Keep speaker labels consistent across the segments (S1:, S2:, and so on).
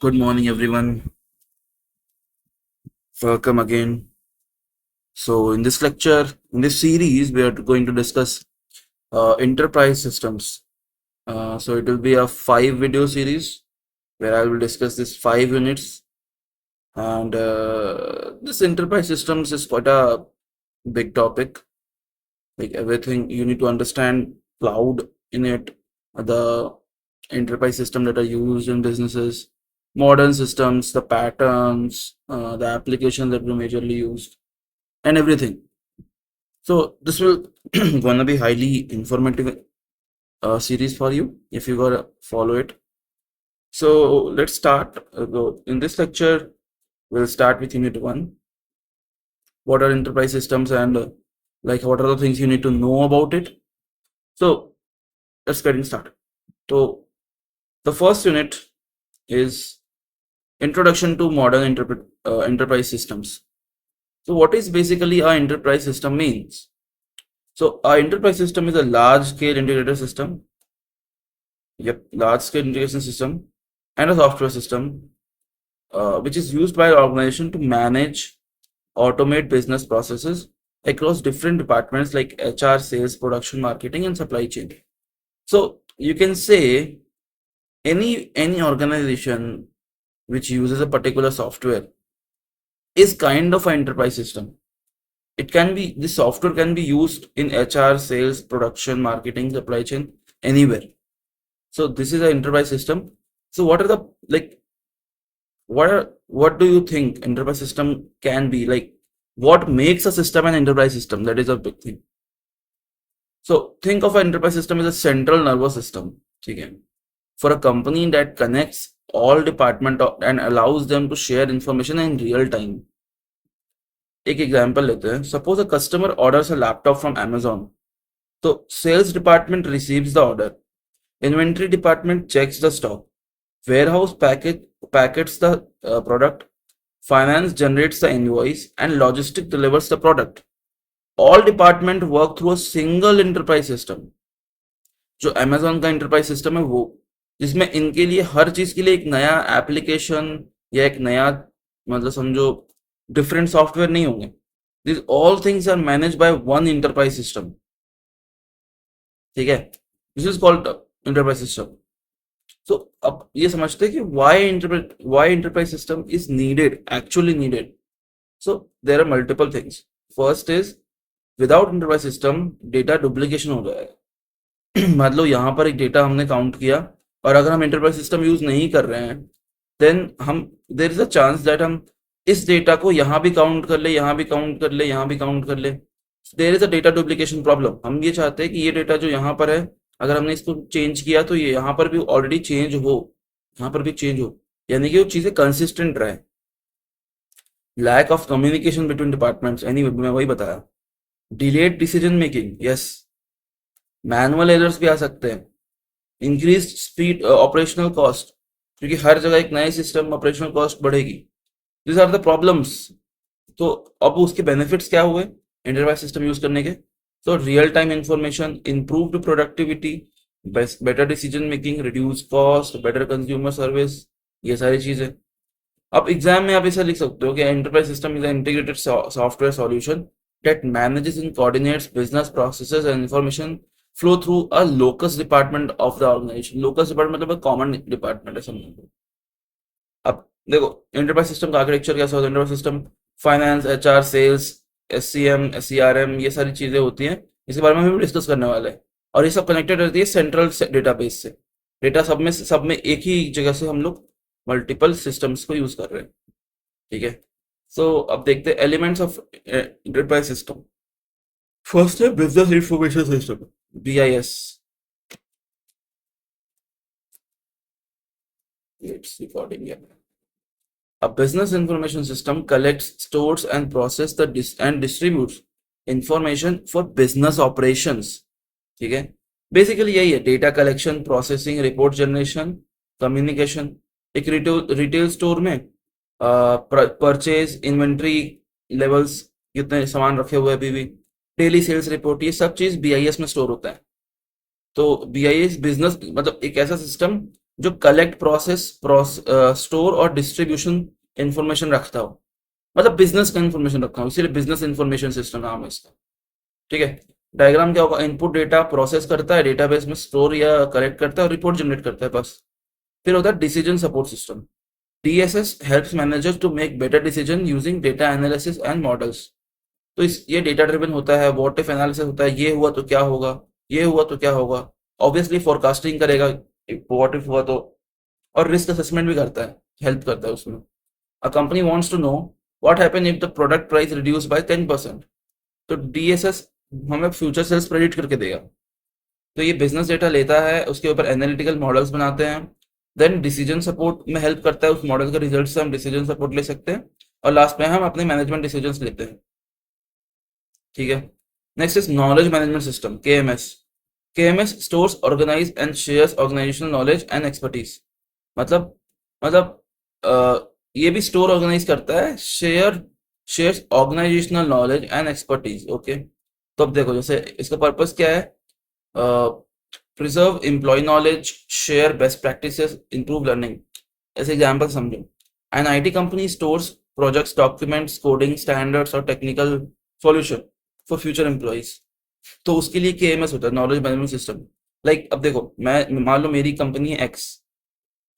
S1: Good morning, everyone. Welcome again. So, in this lecture, in this series, we are going to discuss enterprise systems. So, it will be a 5 video series where I will discuss this 5 units. And this enterprise systems is quite a big topic. Like everything, you need to understand cloud in it, the enterprise system that are used in businesses, modern systems, the patterns, the applications that were majorly used and everything. So this will gonna be highly informative series for you if you gotta follow it. So let's start. In this lecture, we'll start with unit one. What are enterprise systems and like what are the things you need to know about it? So let's get started. So the first unit is introduction to modern enterprise systems. So what is basically a enterprise system means? So our enterprise system is a large scale integrated system. Yep, large scale integration system and a software system which is used by an organization to manage, automate business processes across different departments like HR, sales, production, marketing, and supply chain. So you can say any organization which uses a particular software is kind of an enterprise system. It can be this software can be used in HR, sales, production, marketing, supply chain, anywhere. So this is an enterprise system. So what are the like what do you think enterprise system can be like? What makes a system an enterprise system? That is a big thing. So think of an enterprise system as a central nervous system. Okay, for a company that connects all department and allows them to share information in real time. एक example लेते हैं. Suppose a customer orders a laptop from Amazon. So sales department receives the order. Inventory department checks the stock. Warehouse packets the product. Finance generates the invoice and logistic delivers the product. All department work through a single enterprise system. जो Amazon का enterprise system है वो जिसमें इनके लिए हर चीज के लिए एक नया एप्लीकेशन या एक नया मतलब समझो डिफरेंट सॉफ्टवेयर नहीं होंगे. This all things are manage by one enterprise system. ठीक है, this is called enterprise system. So अब ये समझते हैं कि why enterprise system is needed, actually needed. So there are multiple things. First is without enterprise system data duplication हो जाएगा. मान लो यहाँ पर एक डेटा हमने काउंट किया और अगर हम enterprise system यूज नहीं कर रहे हैं देन हम there is a chance that हम इस डेटा को यहाँ भी काउंट कर ले, यहाँ भी काउंट कर ले, यहाँ भी काउंट कर ले. There is a data duplication problem. हम ये चाहते हैं कि ये डेटा जो यहाँ पर है अगर हमने इसको चेंज किया तो ये यहाँ पर भी ऑलरेडी चेंज हो, यहाँ पर भी चेंज हो, यानी कि वो चीजें कंसिस्टेंट रहे. Lack of communication between departments, any मैं वही बताया. Delayed decision making, yes, manual errors भी आ सकते हैं. इंक्रीज स्पीड, ऑपरेशनल कॉस्ट, क्योंकि हर जगह एक नए सिस्टम ऑपरेशनल कॉस्ट बढ़ेगी. This are the problems. तो अब उसके बेनिफिट्स क्या हुए एंटरप्राइज सिस्टम यूज करने के? तो real time information, improved productivity, better decision making, reduce cost, better consumer service, ये सारी चीजें. अब एग्जाम में आप ऐसा लिख सकते हो कि enterprise system is integrated software solution that manages and coordinates business processes and information flow through a locus department of the organization. Locus department मतलब कॉमन डिपार्टमेंट है समझो. अब देखो एंटरप्राइज सिस्टम का आर्किटेक्चर कैसा होता है. Enterprise system finance, HR, sales, SCM, SCRM, ये सारी चीजें होती हैं. इसके बारे में हम डिस्कस करने वाले हैं. और ये सब कनेक्टेड रहती है सेंट्रल डेटाबेस से. डेटा सब में एक ही जगह से हम लोग मल्टीपल सिस्टम्स को यूज कर रहे हैं. ठीक है. सो अब देखते हैं elements of enterprise system. First है business information system, BIS. It's recording here. A business information system collects, stores, and processes and distributes information for business operations. ठीक है, बेसिकली यही है. Data collection, processing, report generation, communication. एक retail store में purchase, inventory levels, कितने सामान रखे हुए अभी भी, डेली सेल्स रिपोर्ट, ये सब चीज BIS में स्टोर होता है. तो BIS बिजनेस मतलब एक ऐसा सिस्टम जो कलेक्ट प्रोसेस स्टोर और डिस्ट्रीब्यूशन इंफॉर्मेशन रखता हो, मतलब बिजनेस का इंफॉर्मेशन रखा हो, इसीलिए बिजनेस इंफॉर्मेशन सिस्टम नाम है इसका। ठीक है। डायग्राम क्या होगा, इनपुट डेटा प्रोसेस करता है, डेटाबेस में स्टोर या कलेक्ट करता है और रिपोर्ट जनरेट करता है, बस। फिर होता है decision support system. DSS helps managers to make better decision using data analysis and models. तो इस ये डेटा ड्रिवन होता है, व्हाट इफ एनालिसिस होता है, ये हुआ तो क्या होगा, ये हुआ तो क्या होगा, ऑब्वियसली फोरकास्टिंग करेगा व्हाट इफ हुआ तो, और रिस्क असेसमेंट भी करता है, हेल्प करता है उसमें। A company wants to know what happen if the product price reduce by 10%, तो डीएसएस हमें फ्यूचर सेल्स प्रेडिक्ट करके देगा। तो ये बिजनेस डेटा लेता है, उसके ऊपर एनालिटिकल मॉडल्स बनाते हैं, देन डिसीजन सपोर्ट में हेल्प करता है, उस मॉडल के रिजल्ट से हम डिसीजन सपोर्ट ले सकते हैं, और लास्ट में हम अपने मैनेजमेंट डिसीजंस लेते हैं। ठीक है। Next is knowledge management system, KMS. KMS stores organise and shares organisational knowledge and expertise. मतलब मतलब ये भी स्टोर ऑर्गेनाइज करता है, shares organisational knowledge and expertise. Okay. तो अब देखो, जैसे इसका पर्पस क्या है, preserve employee knowledge, share best practices, improve learning. ऐसे एग्जाम्पल समझो, an IT company stores projects, documents, coding standards और technical solution for future employees. तो उसके लिए केएमएस होता है, नॉलेज मैनेजमेंट सिस्टम। लाइक अब देखो, मैं मान लो मेरी कंपनी है एक्स,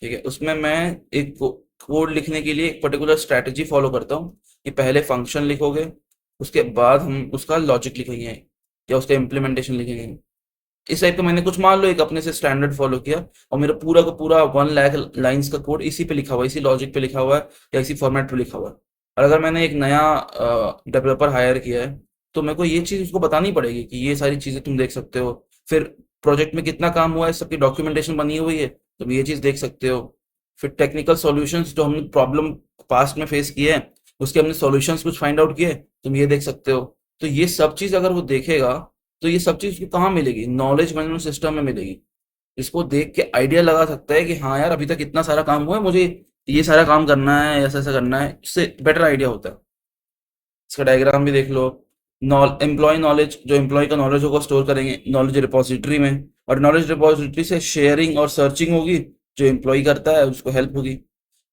S1: ठीक है, उसमें मैं एक कोड लिखने के लिए एक पर्टिकुलर स्ट्रैटेजी फॉलो करता हूँ कि पहले फंक्शन लिखोगे, उसके बाद हम उसका लॉजिक लिखेंगे या उसका इम्प्लीमेंटेशन लिखेंगे। इस टाइप का मैंने कुछ मान लो एक अपने से स्टैंडर्ड फॉलो किया, और मेरा पूरा का पूरा 1 लाख लाइंस का कोड इसी पे लिखा हुआ है, इसी लॉजिक पे लिखा हुआ है या इसी फॉर्मेट पे लिखा हुआ है। और अगर मैंने एक नया डेवलपर हायर किया है, तो मेरे को ये चीज़ उसको बतानी पड़ेगी कि ये सारी चीज़ें तुम देख सकते हो। फिर प्रोजेक्ट में कितना काम हुआ है, सबकी डॉक्यूमेंटेशन बनी हुई है, तुम ये चीज़ देख सकते हो। फिर टेक्निकल सॉल्यूशंस, जो हमने प्रॉब्लम पास्ट में फेस किए हैं, उसके हमने सॉल्यूशंस कुछ फाइंड आउट किए, तुम ये देख सकते हो। तो ये सब चीज़ अगर वो देखेगा, तो ये सब चीज़ उसको कहाँ मिलेगी, नॉलेज मैनेजमेंट सिस्टम में मिलेगी। इसको देख के आइडिया लगा सकता है कि हाँ यार, अभी तक इतना सारा काम हुआ है, मुझे ये सारा काम करना है, ऐसा ऐसा करना है, इससे बेटर आइडिया होता है। इसका डायग्राम भी देख लो। एम्प्लॉय नॉलेज, जो एम्प्लॉय का नॉलेज होगा स्टोर करेंगे नॉलेज रिपोजिटरी में, और नॉलेज रिपोजिटरी से शेयरिंग और सर्चिंग होगी, जो एम्प्लॉय करता है उसको हेल्प होगी।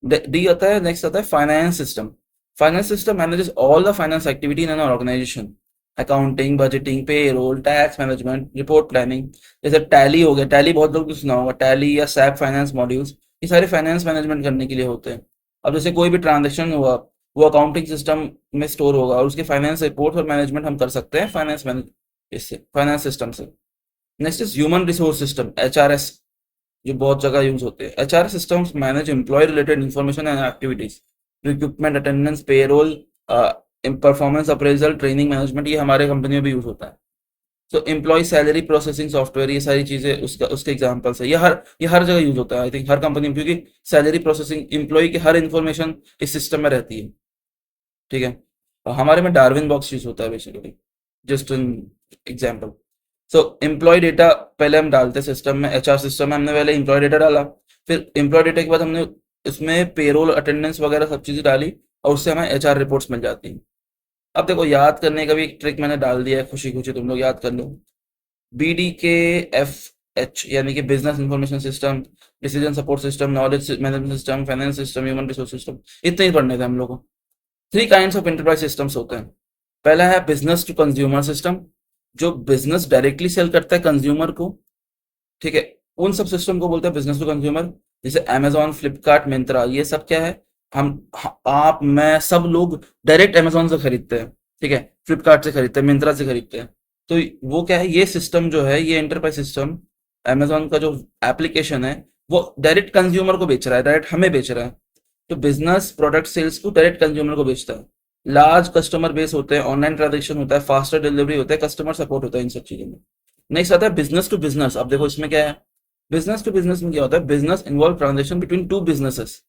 S1: डी आता है, नेक्स्ट आता है finance system. Finance system manages all the finance activity in an organization, accounting, budgeting, payroll, tax management, report planning. जैसे टैली हो गया, टैली बहुत लोग सुना होगा, टैली या सैप फाइनेंस मॉड्यूल्स, ये सारे फाइनेंस मैनेजमेंट करने के लिए होते हैं। अब जैसे कोई भी ट्रांजेक्शन हुआ, वो अकाउंटिंग सिस्टम में स्टोर होगा, और उसके फाइनेंस रिपोर्ट और मैनेजमेंट हम कर सकते हैं फाइनेंस मैनेज इससे, फाइनेंस सिस्टम से। Next is human resource system, HRS, जो बहुत जगह यूज होते हैं। HRS systems manage employ related information and activities, recruitment, attendance, payroll, performance appraisal, training management, ये हमारे कंपनी में भी यूज होता है। तो एम्प्लॉय सैलरी प्रोसेसिंग सॉफ्टवेयर, ये सारी चीजें उसका उसके एग्जांपल्स है। ये हर जगह यूज होता है, आई थिंक हर कंपनी में, क्योंकि सैलरी प्रोसेसिंग, एम्प्लॉय की हर इंफॉर्मेशन इस सिस्टम में रहती है। ठीक है। और हमारे में डार्विन बॉक्स यूज होता है basically, just an example. So employ data पहले हम डालते हैं सिस्टम में, एचआर सिस्टम में हमने पहले एम्प्लॉय डेटा डाला, फिर एम्प्लॉय डेटा के बाद हमने इसमें पेरोल, अटेंडेंस वगैरह सब चीजें डाली, और उससे हमें एचआर रिपोर्ट्स मिल जाती हैं। अब देखो, याद करने का भी एक ट्रिक मैंने डाल दिया है, खुशी खुशी तुम लोग याद कर लो। BDKFH, यानी कि business information system, decision support system, knowledge management system, finance system, human resource system, इतने ही पढ़ने थे हम लोग को। 3 काइंड्स ऑफ एंटरप्राइज सिस्टम्स होते हैं। पहला है बिजनेस टू कंज्यूमर सिस्टम, जो बिजनेस डायरेक्टली सेल करता है कंज्यूमर को। ठीक है। उन सब सिस्टम को बोलते हैं बिजनेस टू कंज्यूमर, जैसे अमेजोन, फ्लिपकार्ट, मिंत्रा, ये सब क्या है, आप, मैं, सब लोग डायरेक्ट अमेजोन से खरीदते हैं। ठीक है। फ्लिपकार्ट से खरीदते हैं, मिंत्रा से खरीदते हैं। तो वो क्या है, ये सिस्टम जो है, ये एंटरप्राइज सिस्टम, अमेजोन का जो एप्लीकेशन है, वो डायरेक्ट कंज्यूमर को बेच रहा है, डायरेक्ट हमें बेच रहा है। तो बिजनेस प्रोडक्ट सेल्स को डायरेक्ट कंज्यूमर को बेचता है। लार्ज कस्टमर बेस होते हैं, ऑनलाइन ट्रांजेक्शन होता है, फास्टर डिलीवरी होता है, कस्टमर सपोर्ट होता है इन सब चीजों में। नेक्स्ट आता है बिजनेस टू बिजनेस। अब देखो इसमें क्या है, बिजनेस टू बिजनेस में क्या होता है, business involve transaction between two businesses,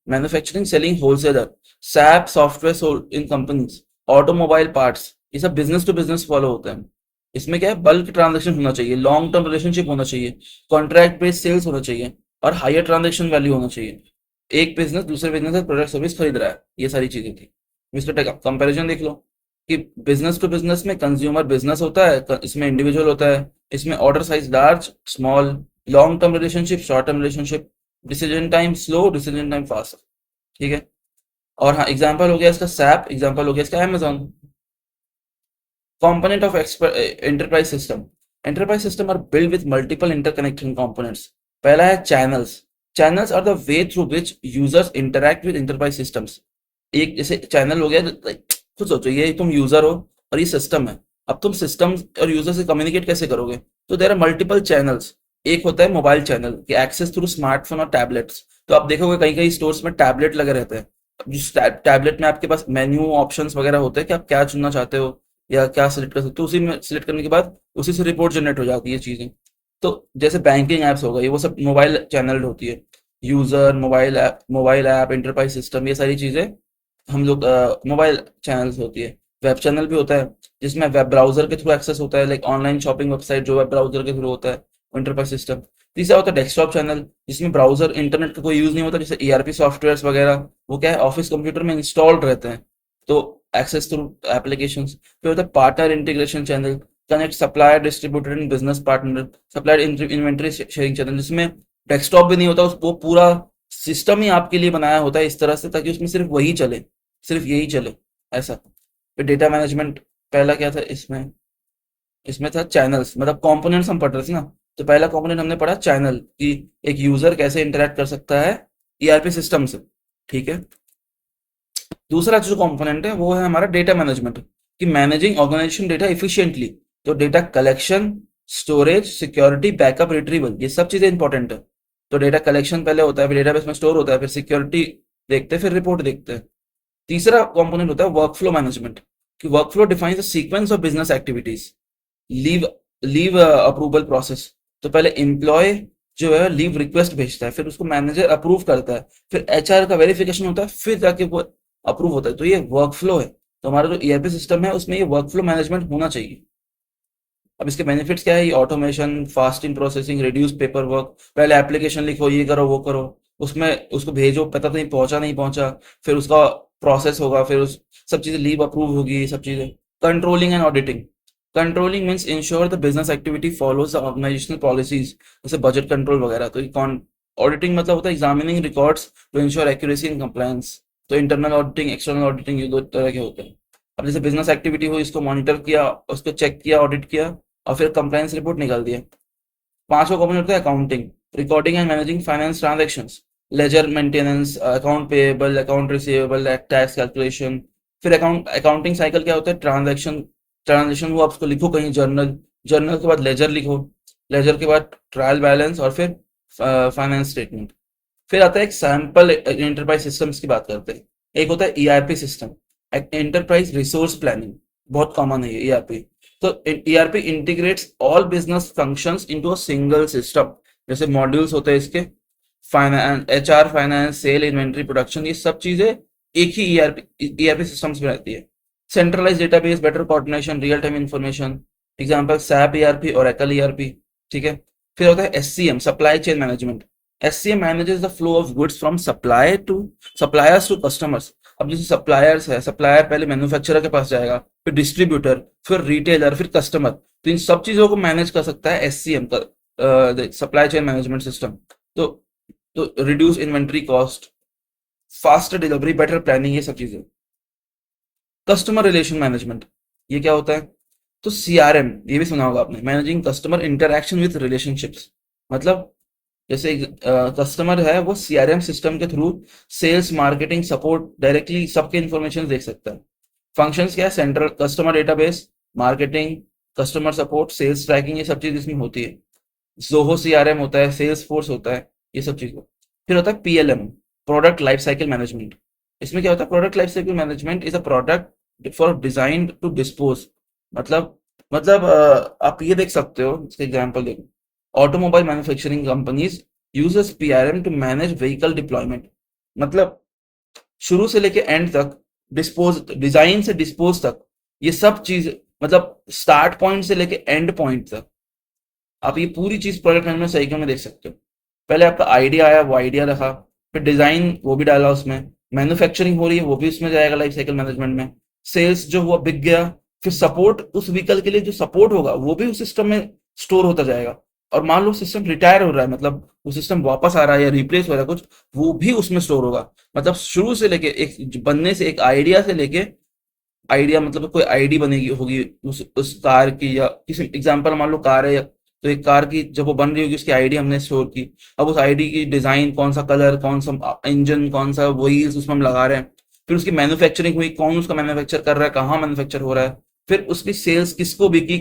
S1: manufacturing, selling, wholesaler, SAP software sold in companies, automobile parts, ये सब बिजनेस टू बिजनेस फॉलो होते हैं। इसमें क्या है, बल्क ट्रांजेक्शन होना चाहिए, लॉन्ग टर्म रिलेशनशिप होना चाहिए, कॉन्ट्रैक्ट बेस्ड सेल्स होना चाहिए, और हायर ट्रांजेक्शन वैल्यू होना चाहिए। एक बिजनेस दूसरे बिजनेस से प्रोडक्ट सर्विस खरीद रहा है, ये सारी चीजें थी। इसका कंपैरिजन देख लो कि बिजनेस टू बिजनेस में कंज्यूमर बिजनेस होता है, इसमें इंडिविजुअल होता है, इसमें order size large, small, long term relationship, short term relationship, decision time slow, decision time fast. ठीक है। और हाँ, एग्जाम्पल हो गया इसका सैप, एग्जाम्पल हो गया इसका Amazon. Component of enterprise system. Enterprise system are built with multiple interconnecting components. पहला है channels. Channels are the way through which users interact with enterprise systems. एक जैसे चैनल हो गया, खुद सोचो, ये तुम यूजर हो और ये सिस्टम है। अब तुम सिस्टम और यूजर से कम्युनिकेट कैसे करोगे? तो देयर आर मल्टीपल चैनल्स। एक होता है मोबाइल चैनल की एक्सेस थ्रू स्मार्टफोन और टैबलेट्स। तो आप देखोगे कहीं कहीं स्टोर्स में टैबलेट लगे रहते हैं। जिस टैबलेट में आपके पास मेन्यू ऑप्शंस वगैरह होते हैं कि आप क्या चुनना चाहते हो या क्या सिलेक्ट कर सकते हो, उसी में सिलेक्ट करने के बाद उसी से रिपोर्ट जनरेट हो जाती है चीजें। तो जैसे बैंकिंग एप्स हो गई, वो सब मोबाइल चैनल होती है। User, mobile app, enterprise system, ये सारी चीजें हम लोग मोबाइल चैनल्स होती है। वेब चैनल भी होता है जिसमें वेब ब्राउजर के थ्रू एक्सेस होता है, लाइक ऑनलाइन शॉपिंग वेबसाइट जो वेब ब्राउजर के थ्रू होता है, एंटरप्राइज सिस्टम। तीसरा होता है डेस्कटॉप चैनल, जिसमें ब्राउजर इंटरनेट का कोई यूज नहीं होता, जैसे ईआरपी सॉफ्टवेयर वगैरह, वो क्या है ऑफिस कंप्यूटर में इंस्टॉल्ड रहते हैं, तो एक्सेस थ्रू एप्लीकेशन। फिर होता है partner integration channel, connect supplier, distributor and business partner. Supplier inventory sharing channel, जिसमें डेस्कटॉप भी नहीं होता, वो पूरा सिस्टम ही आपके लिए बनाया होता है इस तरह से ताकि उसमें सिर्फ वही चले, सिर्फ यही चले, ऐसा। फिर डेटा मैनेजमेंट, पहला क्या था इसमें? इसमें था चैनल्स, मतलब कंपोनेंट्स हम पढ़ रहे थे ना। तो पहला कंपोनेंट हमने पढ़ा चैनल, कि एक यूजर कैसे इंटरेक्ट कर सकता है ईआरपी सिस्टम से। ठीक है। दूसरा जो कंपोनेंट है वो है हमारा डेटा मैनेजमेंट, कि मैनेजिंग ऑर्गेनाइजेशन डेटा इफिशिएंटली। तो data collection, storage, security, backup, retrieval, ये सब चीजें इंपॉर्टेंट है। तो डेटा कलेक्शन पहले होता है, फिर डेटाबेस में स्टोर होता है, फिर सिक्योरिटी देखते हैं, फिर रिपोर्ट देखते हैं। तीसरा कंपोनेंट होता है वर्कफ्लो मैनेजमेंट, कि workflow defines the sequence of business activities. Leave leave approval process. तो पहले एम्प्लॉय जो है लीव रिक्वेस्ट भेजता है, फिर उसको मैनेजर अप्रूव करता है, फिर एचआर का वेरिफिकेशन होता है, फिर जाके वो अप्रूव होता है। तो ये वर्कफ्लो है। तो हमारा जो ईआरपी सिस्टम है उसमें ये वर्कफ्लो मैनेजमेंट होना चाहिए। अब इसके बेनिफिट्स क्या है? ये automation, fast in processing, reduce paper work. पहले एप्लीकेशन लिखो, ये करो वो करो, उसमें उसको भेजो, पता नहीं पहुंचा नहीं पहुंचा, फिर उसका प्रोसेस होगा, फिर उस सब चीजें लीव अप्रूव होगी, ये सब चीजें। Controlling and auditing. Controlling means ensure the business activity follows the organisational policies, जैसे बजट कंट्रोल वगैरह। तो ऑडिटिंग मतलब होता है examining records to ensure accuracy and compliance. तो इंटरनल ऑडिटिंग, एक्सटर्नल ऑडिटिंग, ये दो तरह के होते हैं। अब जैसे बिजनेस एक्टिविटी हो, इसको मॉनिटर किया, उसको चेक किया, ऑडिट किया, और फिर कंप्लायंस रिपोर्ट निकाल दिया। पांचवा कंपोनेंट होता है accounting, recording and managing finance transactions, ledger maintenance, account payable, account receivable, tax calculation. फिर अकाउंटिंग साइकिल क्या होता है? ट्रांजेक्शन हुआ, आप उसको लिखो कहीं जर्नल, जर्नल के बाद लेजर लिखो, लेजर के बाद ट्रायल बैलेंस, और फिर फाइनेंस स्टेटमेंट। फिर आता है एक सैंपल एंटरप्राइज सिस्टम्स की बात करते हैं। एक होता है ERP system, enterprise resource planning, बहुत कॉमन है ये ईआरपी। तो ERP integrates all business functions into a single system. जैसे मॉड्यूल्स होते हैं इसके, finance, HR, finance, sale, inventory, production, ये सब चीजें एक ही ईआरपी सिस्टम्स में रहती है। Centralise database, better coordination, real time information. Example SAP ERP, Oracle ERP. ठीक है। फिर होता है SCM, supply chain management. SCM manages the flow of goods from suppliers to customers. अब जैसे सप्लायर्स है, सप्लायर पहले मैन्युफैक्चरर के पास जाएगा, फिर डिस्ट्रीब्यूटर, फिर रिटेलर, फिर कस्टमर। तो इन सब चीजों को मैनेज कर सकता है एससीएम का, सप्लाई चेन मैनेजमेंट सिस्टम। तो reduce inventory cost, faster delivery, better planning, ये सब चीजें। कस्टमर रिलेशन मैनेजमेंट, ये क्या होता है? तो सीआरएम, ये भी सुना होगा आपने, managing customer interaction with relationships. मतलब जैसे कस्टमर है, वो सीआरएम सिस्टम के through sales, marketing, support, directly सबके इंफॉर्मेशन देख सकता है। फंक्शंस क्या है? Central customer database, marketing, customer support, sales tracking, ये सब चीज इसमें होती है। जोहो सीआरएम होता है, सेल्स फोर्स होता है, ये सब चीज। फिर होता है PLM, product life cycle management. इसमें क्या होता है? Product life cycle management is a product for design to dispose. मतलब आप ये देख सकते हो, इसका एग्जांपल देखो। Automobile manufacturing companies uses PRM to manage vehicle deployment. मतलब शुरू से लेके एंड तक, डिस्पोज, डिजाइन से डिस्पोज तक, ये सब चीज, मतलब स्टार्ट पॉइंट से लेके एंड पॉइंट तक आप ये पूरी चीज प्रोडक्ट मैनेजमेंट साइकिल में देख सकते हो। पहले आपका आइडिया आया, वो आइडिया रखा, फिर डिजाइन वो भी डाला उसमें, मैन्युफैक्चरिंग हो रही है वो भी उसमें जाएगा लाइफ साइकिल मैनेजमेंट में, सेल्स जो हुआ बिक गया, फिर सपोर्ट, उस व्हीकल के लिए जो सपोर्ट होगा वो भी उस सिस्टम में स्टोर होता जाएगा। और मान लो सिस्टम रिटायर हो रहा है, मतलब वो सिस्टम वापस आ रहा है या रिप्लेस हो रहा है कुछ, वो भी उसमें स्टोर होगा। मतलब शुरू से लेके एक बनने से, एक आइडिया से लेके, आइडिया मतलब कोई आईडी बनेगी होगी उस कार की, या किसी एग्जांपल मान लो कार है, तो एक कार की जब वो बन रही होगी उसकी आईडी हमने स्टोर की। अब उस आईडी की डिजाइन, कौन सा कलर, कौन सा इंजन, कौन सा व्हील्स उसमें हम लगा रहे हैं। फिर उसकी मैन्युफैक्चरिंग हुई, कौन उसका मैन्युफैक्चर कर रहा है, कहाँ मैन्युफैक्चर हो रहा है। फिर उसकी सेल्स किसको बिकी,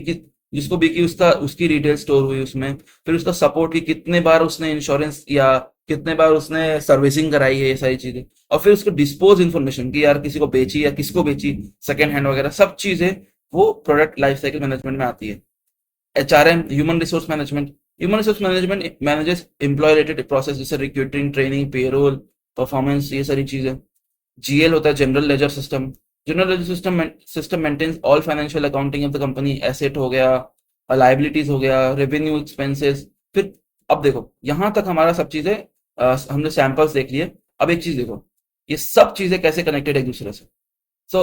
S1: जिसको बिकी उसका, उसकी डिटेल स्टोर हुई उसमें। फिर उसका सपोर्ट की, कितने बार उसने इंश्योरेंस या कितने बार उसने सर्विसिंग कराई है, ये सारी चीजें। और फिर उसको डिस्पोज इन्फॉर्मेशन की, यार किसी को बेची या किसको बेची, सेकंड हैंड वगैरह सब चीजें वो प्रोडक्ट लाइफ साइकिल मैनेजमेंट में आती है। HRM, human resource management. Human resource management manages employ related process, जैसे रिक्रूटिंग, ट्रेनिंग, पेरोल, परफॉर्मेंस, ये सारी चीजें। जीएल होता है general ledger system. General ledger system maintains all financial accounting of the company, asset हो गया, लाइबिलिटीज हो गया, रेवेन्यू, एक्सपेंसेस। फिर अब देखो यहां तक हमारा सब चीजें, हमने सैंपल्स देख लिए। अब एक चीज देखो, ये सब चीजें कैसे कनेक्टेड है एक दूसरे से। सो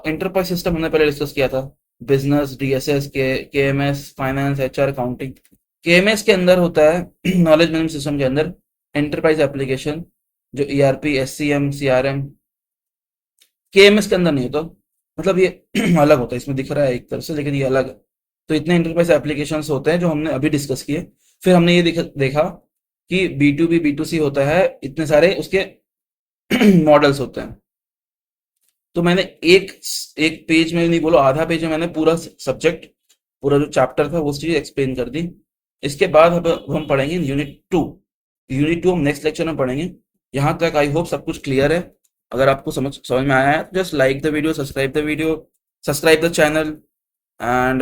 S1: एंटरप्राइज सिस्टम हमने पहले डिस्कस किया था। Business, DSS, KMS, finance, HR, accounting. KMS के अंदर होता है नॉलेज मैनेजमेंट सिस्टम के अंदर एंटरप्राइज एप्लीकेशन, जो ईआरपी, एससीएम, सीआरएम। केएमएस के अंदर नहीं होता, मतलब ये अलग होता है। इसमें दिख रहा है एक तरह से, लेकिन ये अलग है। तो इतने एंटरप्राइज एप्लीकेशंस होते हैं जो हमने अभी डिस्कस किए। फिर हमने ये देखा कि B to B, B to C होता है, इतने सारे उसके मॉडल्स होते हैं। तो मैंने एक एक पेज में नहीं बोलो, आधा पेज में मैंने पूरा सब्जेक्ट, पूरा जो चैप्टर था वो चीज एक्सप्लेन कर दी। इसके बाद अब हम पढ़ेंगे यूनिट टू। यूनिट टू हम नेक्स्ट लेक्चर में पढ़ेंगे। यहाँ तक आई होप सब कुछ क्लियर है। अगर आपको समझ में आया है, just like the video, subscribe the channel, and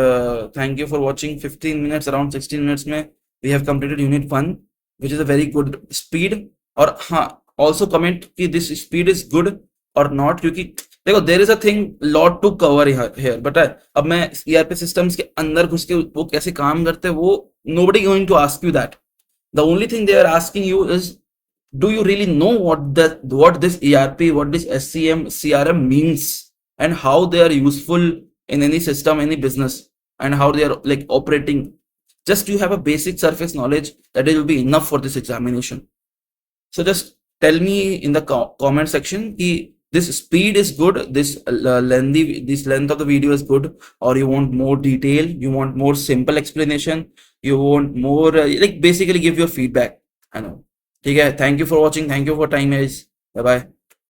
S1: thank you for watching. 15 minutes, around 16 minutes में we have completed unit one, which is a very good speed. और हाँ, ऑल्सो कमेंट कि दिस स्पीड इज गुड और not, क्योंकि देखो there is a thing lot to cover here, but अब मैं ERP systems के अंदर घुस के वो कैसे काम करते हैं, वो nobody going to ask you that. The only thing they are asking you is, do you really know what this ERP, what this SCM, CRM means, and how they are useful in any system, any business, and how they are like operating? Just you have a basic surface knowledge, that it will be enough for this examination. So just tell me in the comment section ki this speed is good, this length of the video is good, or you want more detail, you want more simple explanation, you want more like basically give your feedback. I know. ठीक है, thank you for watching, thank you for time guys, bye bye.